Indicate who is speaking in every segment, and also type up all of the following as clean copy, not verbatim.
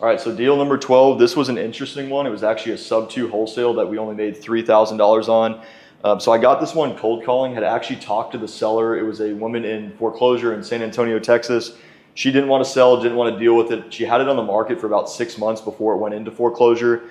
Speaker 1: All right, so deal number 12, this was an interesting one. It was actually a sub-2 wholesale that we only made $3,000 on. So I got this one cold calling, had actually talked to the seller. It was a woman in foreclosure in San Antonio, Texas. She didn't want to sell, didn't want to deal with it. She had it on the market for about 6 months before it went into foreclosure.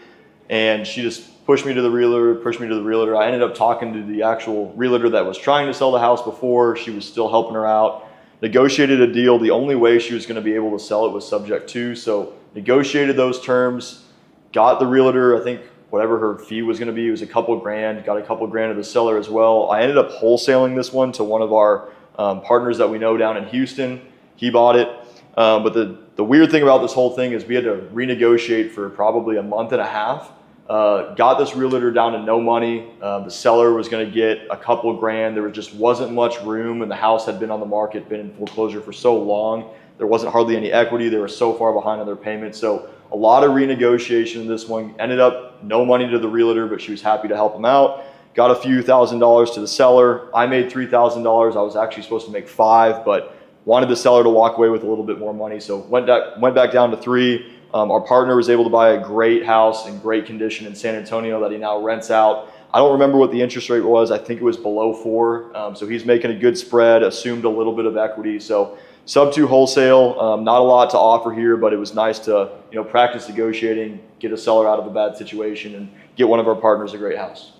Speaker 1: And she just pushed me to the realtor, I ended up talking to the actual realtor that was trying to sell the house before. She was still helping her out. Negotiated a deal. The only way she was going to be able to sell it was subject to. So negotiated those terms, got the realtor, I think whatever her fee was going to be, it was a couple grand, got a couple grand of the seller as well. I ended up wholesaling this one to one of our partners that we know down in Houston. He bought it. But the weird thing about this whole thing is we had to renegotiate for probably a month and a half. Got this realtor down to no money. The seller was going to get a couple grand. There just wasn't much room, and the house had been on the market, been in foreclosure for so long. There wasn't hardly any equity. They were so far behind on their payments. So a lot of renegotiation in this one. Ended up no money to the realtor, but she was happy to help him out. Got a few $1,000s to the seller. I made $3,000. I was actually supposed to make $5,000, but wanted the seller to walk away with a little bit more money. So went back down to $3,000. Our partner was able to buy a great house in great condition in San Antonio that he now rents out. I don't remember what the interest rate was. I think it was below 4. So he's making a good spread, assumed a little bit of equity. So sub-2 wholesale, not a lot to offer here, but it was nice to practice negotiating, get a seller out of a bad situation, and get one of our partners a great house.